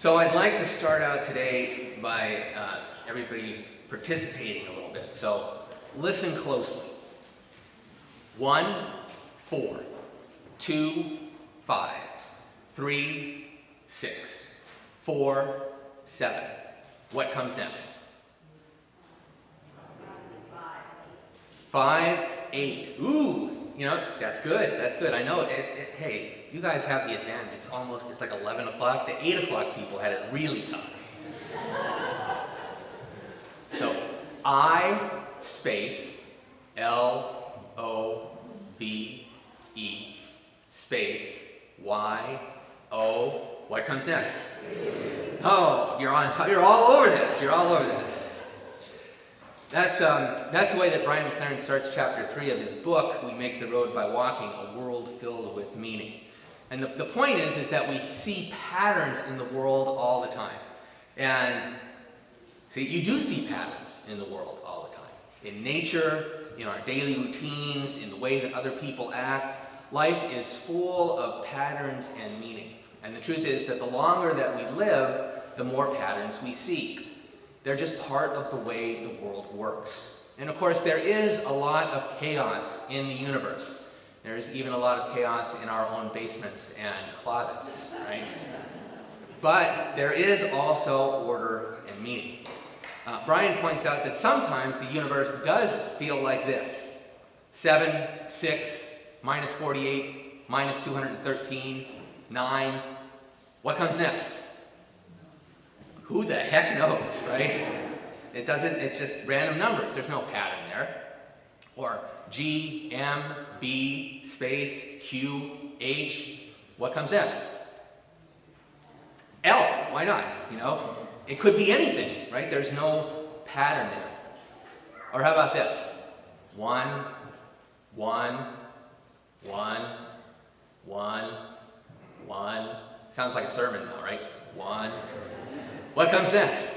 So I'd like to start out today by everybody participating a little bit. So listen closely. 1, 4, 2, 5, 3, 6, 4, 7. What comes next? 5, 8. Ooh, you know, that's good. That's good. I know. Hey, you guys have the advantage. It's like 11 o'clock. The 8 o'clock people had it really tough. So, I space L-O-V-E space Y-O. What comes next? Oh, you're on top. You're all over this. You're all over this. That's the way that Brian McLaren starts chapter 3 of his book, We Make the Road by Walking, A World Filled with Meaning. And the point is that we see patterns in the world all the time. And see, you do see patterns in the world all the time. In nature, in our daily routines, in the way that other people act. Life is full of patterns and meaning. And the truth is that the longer that we live, the more patterns we see. They're just part of the way the world works. And of course, there is a lot of chaos in the universe. There's even a lot of chaos in our own basements and closets, right? But there is also order and meaning. Brian points out that sometimes the universe does feel like this. 7, 6, minus 48, minus 213, 9. What comes next? Who the heck knows, right? It's just random numbers. There's no pattern there. Or G, M, B, space, Q, H. What comes next? L. Why not? You know, it could be anything, right? There's no pattern there. Or how about this? 1, 1, 1, 1, 1. Sounds like a sermon now, right? 1. What comes next?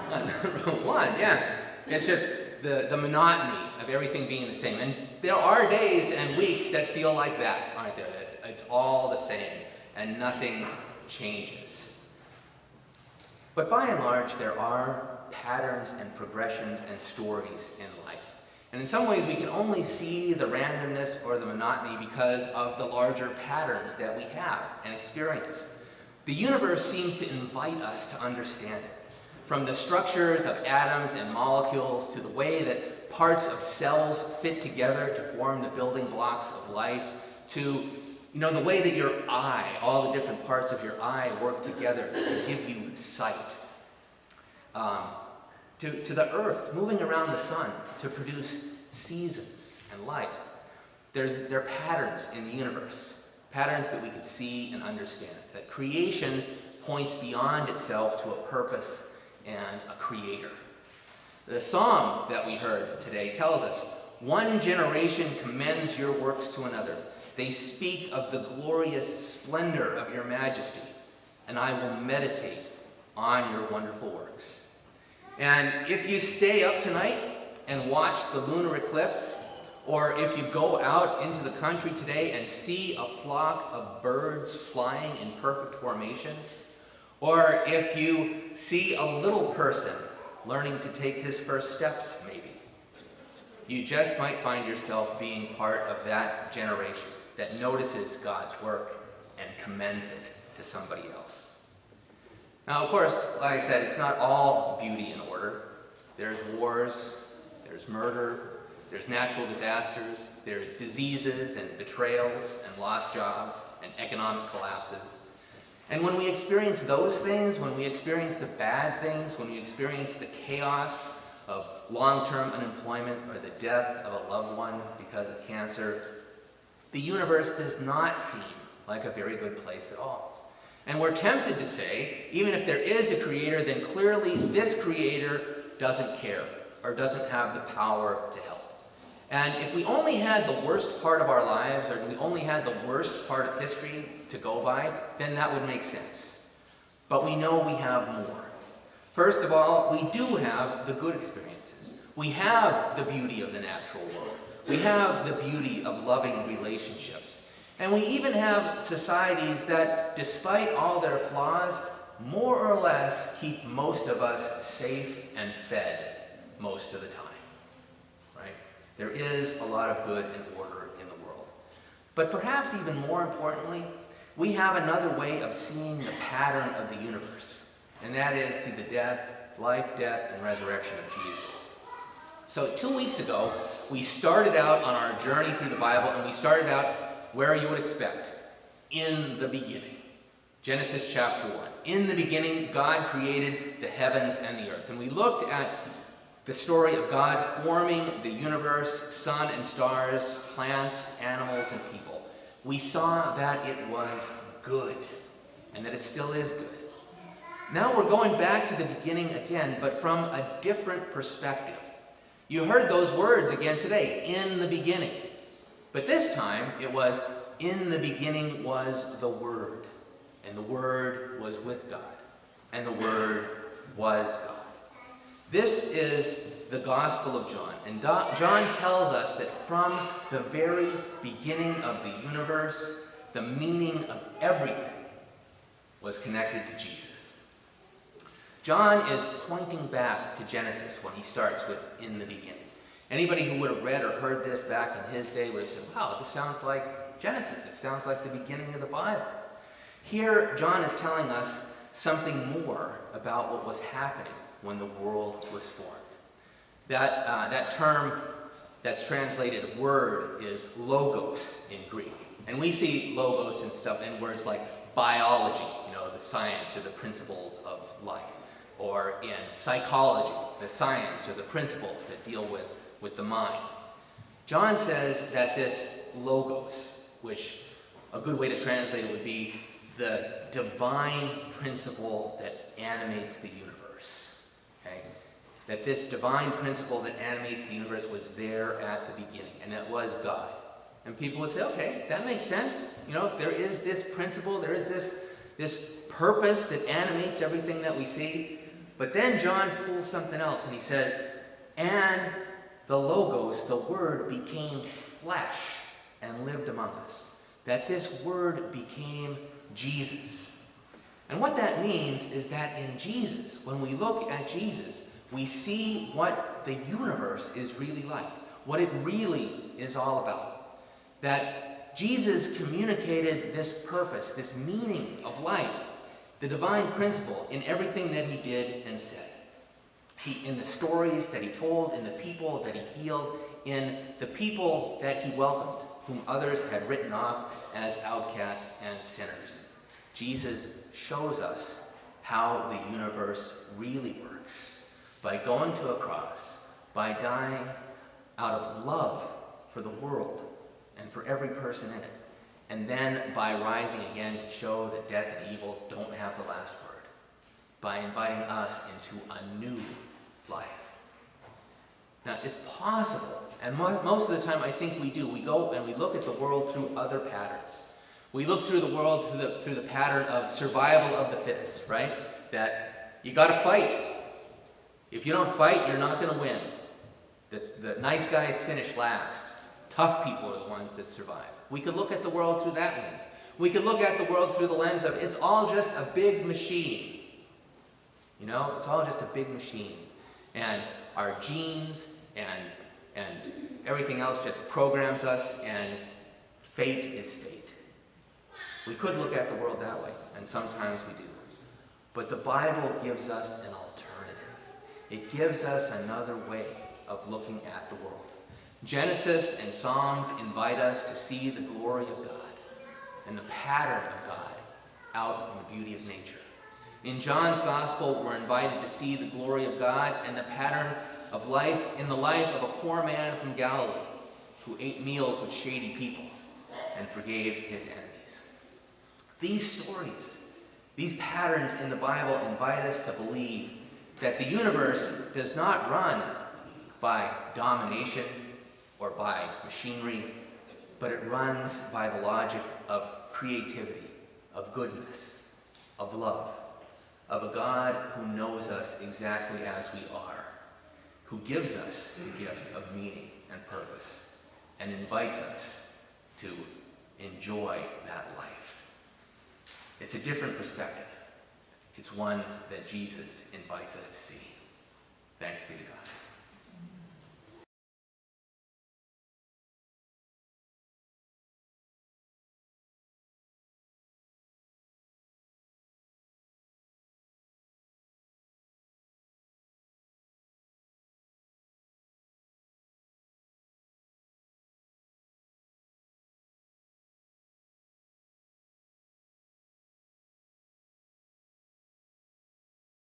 1, yeah. It's just the monotony of everything being the same. And there are days and weeks that feel like that, aren't there? It's all the same and nothing changes. But by and large, there are patterns and progressions and stories in life. And in some ways, we can only see the randomness or the monotony because of the larger patterns that we have and experience. The universe seems to invite us to understand it. From the structures of atoms and molecules to the way that parts of cells fit together to form the building blocks of life, to the way that your eye, all the different parts of your eye work together to give you sight. To the earth moving around the sun to produce seasons and life. There are patterns in the universe, patterns that we could see and understand, that creation points beyond itself to a purpose and a creator. The song that we heard today tells us, one generation commends your works to another. They speak of the glorious splendor of your majesty, and I will meditate on your wonderful works. And if you stay up tonight and watch the lunar eclipse, or if you go out into the country today and see a flock of birds flying in perfect formation, or if you see a little person learning to take his first steps, maybe, you just might find yourself being part of that generation that notices God's work and commends it to somebody else. Now, of course, like I said, it's not all beauty and order. There's wars, there's murder, there's natural disasters, there's diseases and betrayals and lost jobs and economic collapses. And when we experience those things, when we experience the bad things, when we experience the chaos of long-term unemployment or the death of a loved one because of cancer, the universe does not seem like a very good place at all. And we're tempted to say, even if there is a creator, then clearly this creator doesn't care or doesn't have the power to help. And if we only had the worst part of our lives, or we only had the worst part of history to go by, then that would make sense. But we know we have more. First of all, we do have the good experiences. We have the beauty of the natural world. We have the beauty of loving relationships. And we even have societies that, despite all their flaws, more or less keep most of us safe and fed most of the time, right? There is a lot of good and order in the world. But perhaps even more importantly, we have another way of seeing the pattern of the universe, and that is through the life, death, and resurrection of Jesus. So 2 weeks ago, we started out on our journey through the Bible, and we started out where you would expect, in the beginning. Genesis chapter 1. In the beginning, God created the heavens and the earth. And we looked at the story of God forming the universe, sun and stars, plants, animals, and people. We saw that it was good, and that it still is good. Now we're going back to the beginning again, but from a different perspective. You heard those words again today, in the beginning. But this time it was, in the beginning was the Word, and the Word was with God, and the Word was God. This is the Gospel of John, and John tells us that from the very beginning of the universe, the meaning of everything was connected to Jesus. John is pointing back to Genesis when he starts with, in the beginning. Anybody who would have read or heard this back in his day would have said, wow, this sounds like Genesis. It sounds like the beginning of the Bible. Here, John is telling us something more about what was happening when the world was formed. That term that's translated word is logos in Greek. And we see logos and stuff in words like biology, the science or the principles of life. Or in psychology, the science or the principles that deal with the mind. John says that this logos, which a good way to translate it would be the divine principle that animates the universe. Okay? That this divine principle that animates the universe was there at the beginning, and it was God. And people would say, okay, that makes sense. There is this principle, there is this purpose that animates everything that we see. But then John pulls something else, and he says, and the Logos, the Word, became flesh and lived among us. That this Word became Jesus. And what that means is that in Jesus, when we look at Jesus, we see what the universe is really like, what it really is all about. That Jesus communicated this purpose, this meaning of life, the divine principle in everything that he did and said. In the stories that he told, in the people that he healed, in the people that he welcomed, whom others had written off as outcasts and sinners. Jesus shows us how the universe really works by going to a cross, by dying out of love for the world and for every person in it, and then by rising again to show that death and evil don't have the last word, by inviting us into a new life. Now, it's possible, and most of the time I think we do. We go and we look at the world through other patterns. We look through the world through the pattern of survival of the fittest, right? That you got to fight. If you don't fight, you're not going to win. The nice guys finish last. Tough people are the ones that survive. We could look at the world through that lens. We could look at the world through the lens of it's all just a big machine. It's all just a big machine. And our genes and everything else just programs us, and fate is fate. We could look at the world that way, and sometimes we do. But the Bible gives us an alternative. It gives us another way of looking at the world. Genesis and Psalms invite us to see the glory of God and the pattern of God out in the beauty of nature. In John's Gospel, we're invited to see the glory of God and the pattern of life in the life of a poor man from Galilee who ate meals with shady people and forgave his enemies. These stories, these patterns in the Bible invite us to believe that the universe does not run by domination or by machinery, but it runs by the logic of creativity, of goodness, of love, of a God who knows us exactly as we are, who gives us the gift of meaning and purpose, and invites us to enjoy that life. It's a different perspective, It's one that Jesus invites us to see. Thanks be to God.